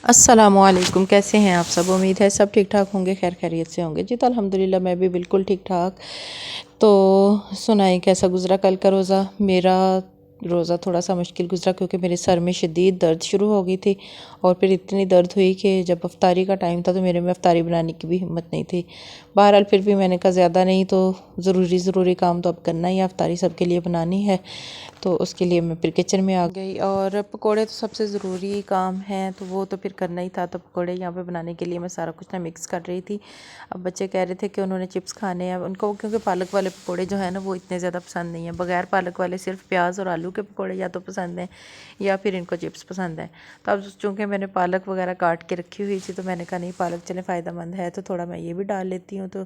अस्सलामुअलैकुम, कैसे हैं आप सब। उम्मीद है सब ठीक ठाक होंगे, खैर खैरियत से होंगे जी। तो अल्हम्दुलिल्लाह मैं भी बिल्कुल ठीक ठाक। तो सुनाई कैसा गुज़रा कल का रोज़ा। मेरा रोज़ा थोड़ा सा मुश्किल गुज़रा क्योंकि मेरे सर में शदीद दर्द शुरू हो गई थी और फिर इतनी दर्द हुई कि जब अफ्तारी का टाइम था तो मेरे में अफ्तारी बनाने की भी हिम्मत नहीं थी। बहरहाल फिर भी मैंने कहा ज़्यादा नहीं तो ज़रूरी काम तो अब करना ही है, अफ्तारी सबके लिए बनानी है। तो उसके लिए मैं फिर किचन में आ गई और पकोड़े तो सबसे ज़रूरी काम है तो वो तो फिर करना ही था। तो पकोड़े यहाँ पे बनाने के लिए मैं सारा कुछ ना मिक्स कर रही थी। अब बच्चे कह रहे थे कि उन्होंने चिप्स खाने हैं उनको, क्योंकि पालक वाले पकोड़े जो है ना वो इतने ज़्यादा पसंद नहीं है। बगैर पालक वाले सिर्फ प्याज और आलू के पकोड़े या तो पसंद हैं या फिर इनको चिप्स पसंद है। तो अब चूँकि मैंने पालक वगैरह काट के रखी हुई थी तो मैंने कहा नहीं, पालक चले फ़ायदेमंद है तो थोड़ा मैं ये भी डाल लेती हूँ। तो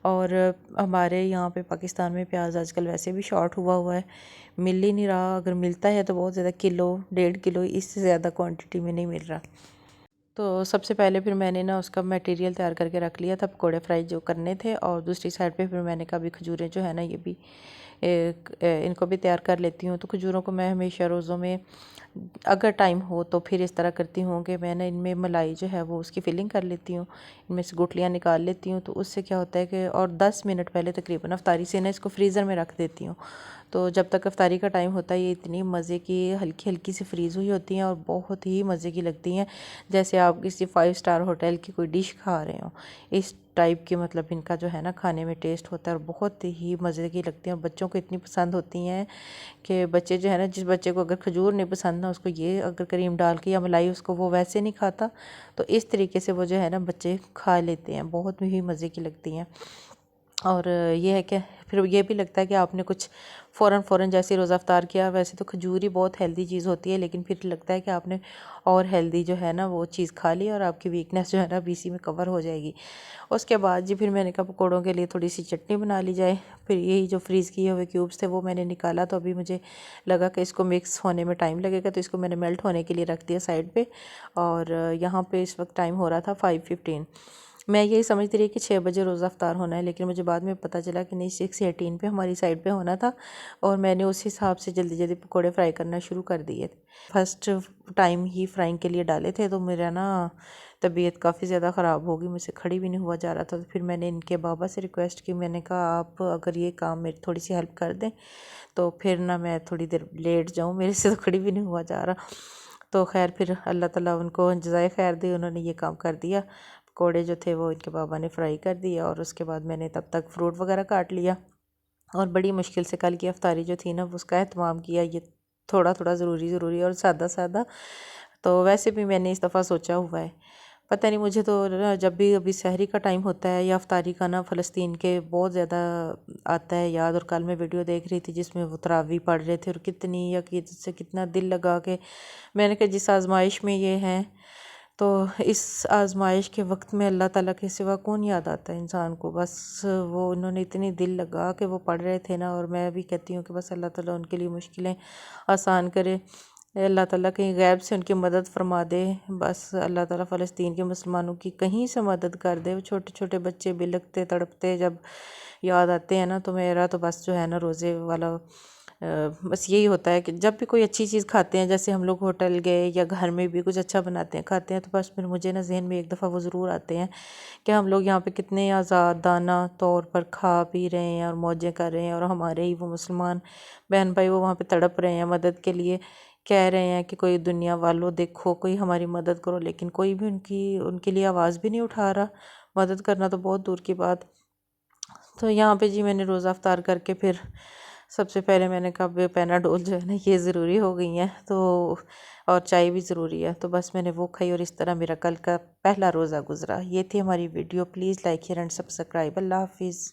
और हमारे यहाँ पे पाकिस्तान में प्याज आजकल वैसे भी शॉर्ट हुआ हुआ है, मिल ही नहीं रहा। अगर मिलता है तो बहुत ज़्यादा, किलो 1.5 किलो, इससे ज़्यादा क्वांटिटी में नहीं मिल रहा। तो सबसे पहले फिर मैंने ना उसका मटेरियल तैयार करके रख लिया था, पकोड़े फ्राई जो करने थे। और दूसरी साइड पे फिर मैंने कहा भी खजूरें जो है ना ये भी इनको भी तैयार कर लेती हूँ। तो खजूरों को मैं हमेशा रोज़ों में अगर टाइम हो तो फिर इस तरह करती हूँ कि मैंने इनमें मलाई जो है वो उसकी फिलिंग कर लेती हूँ, इनमें से गुठलियाँ निकाल लेती हूँ। तो उससे क्या होता है कि और 10 मिनट पहले तकरीबन अफ्तारी से ना इसको फ्रीज़र में रख देती हूँ। तो जब तक अफ्तारी का टाइम होता है ये इतनी मज़े की हल्की हल्की सी फ्रीज़ हुई होती हैं और बहुत ही मज़े की लगती हैं, जैसे आप किसी 5 स्टार होटल की कोई डिश खा रहे हो। इस टाइप की मतलब इनका जो है ना खाने में टेस्ट होता है और बहुत ही मज़े की लगती हैं और बच्चों को इतनी पसंद होती हैं कि बच्चे जो है ना, जिस बच्चे को अगर खजूर नहीं पसंद ना, उसको ये अगर क्रीम डाल के या मलाई उसको वो वैसे नहीं खाता। तो इस तरीके से वो जो है ना बच्चे खा लेते हैं, बहुत ही मज़े की लगती हैं। और ये है कि फिर ये भी लगता है कि आपने कुछ फ़ौरन जैसे रोज़ा अफ्तार किया। वैसे तो खजूर ही बहुत हेल्दी चीज़ होती है, लेकिन फिर लगता है कि आपने और हेल्दी जो है ना वो चीज़ खा ली और आपकी वीकनेस जो है ना बीसी में कवर हो जाएगी। उसके बाद जी फिर मैंने कहा पकौड़ों के लिए थोड़ी सी चटनी बना ली जाए। फिर यही जो फ्रीज़ किए हुए क्यूब्स थे वो मैंने निकाला। तो अभी मुझे लगा कि इसको मिक्स होने में टाइम लगेगा तो इसको मैंने मेल्ट होने के लिए रख दिया साइड पे। और यहाँ पे इस वक्त टाइम हो रहा था 5:15। मैं यही समझती रही कि 6 बजे रोज़ा अफ्तार होना है, लेकिन मुझे बाद में पता चला कि नहीं, 6:18 पे हमारी साइड पे होना था। और मैंने उस हिसाब से जल्दी जल्दी पकोड़े फ्राई करना शुरू कर दिए। फर्स्ट टाइम ही फ्राइंग के लिए डाले थे तो मेरा ना तबीयत काफ़ी ज़्यादा ख़राब हो गई, मुझसे खड़ी भी नहीं हुआ जा रहा था। तो फिर मैंने इनके बाबा से रिक्वेस्ट की, मैंने कहा आप अगर ये काम मेरी थोड़ी सी हेल्प कर दें तो फिर ना मैं थोड़ी देर लेट जाऊँ, मेरे से तो खड़ी भी नहीं हुआ जा रहा। तो खैर फिर अल्लाह ताला उनको जज़ाए खैर दी, उन्होंने ये काम कर दिया। पकोड़े जो थे वो इनके बाबा ने फ्राई कर दिए और उसके बाद मैंने तब तक फ्रूट वगैरह काट लिया और बड़ी मुश्किल से कल की अफ्तारी जो थी ना उसका एहतमाम किया। ये थोड़ा थोड़ा ज़रूरी और सादा सादा। तो वैसे भी मैंने इस दफ़ा सोचा हुआ है, पता नहीं मुझे तो ना जब भी अभी सहरी का टाइम होता है या अफ्तारी का ना, फ़लस्तीन के बहुत ज़्यादा आता है याद। और कल मैं वीडियो देख रही थी जिसमें वो तरावी पढ़ रहे थे और कितनी यकीन से कितना दिल लगा के। मैंने कहा जिस आज़माइश में ये हैं तो इस आज़माइश के वक्त में अल्लाह ताला के सिवा कौन याद आता है इंसान को। बस वो उन्होंने इतनी दिल लगा के वो पढ़ रहे थे ना, और मैं भी कहती हूँ कि बस अल्लाह ताला उनके लिए मुश्किलें आसान करे। अल्लाह ताला कहीं गैब से उनकी मदद फरमा दे। बस अल्लाह ताला फ़लस्तीन के मुसलमानों की कहीं से मदद कर दे। वो छोटे छोटे बच्चे बिलखते तड़पते जब याद आते हैं ना, तो मेरा तो बस जो है ना रोज़े वाला बस यही होता है कि जब भी कोई अच्छी चीज़ खाते हैं, जैसे हम लोग होटल गए या घर में भी कुछ अच्छा बनाते हैं खाते हैं, तो बस फिर मुझे ना जहन में एक दफ़ा वो ज़रूर आते हैं कि हम लोग यहाँ पे कितने आज़ादाना तौर पर खा पी रहे हैं और मौजें कर रहे हैं, और हमारे ही वो मुसलमान बहन भाई वो वहाँ पे तड़प रहे हैं मदद के लिए। कह रहे हैं कि कोई दुनिया वालों देखो, कोई हमारी मदद करो, लेकिन कोई भी उनकी उनके लिए आवाज़ भी नहीं उठा रहा। मदद करना तो बहुत दूर की बात। तो यहाँ पे जी मैंने रोज़ा अफ्तार करके फिर सबसे पहले मैंने कहा अब पैनाडोल जो है ना ये ज़रूरी हो गई हैं, तो और चाय भी ज़रूरी है। तो बस मैंने वो खाई और इस तरह मेरा कल का पहला रोज़ा गुज़रा। ये थी हमारी video. Please like share and subscribe. अल्लाह हाफिज़।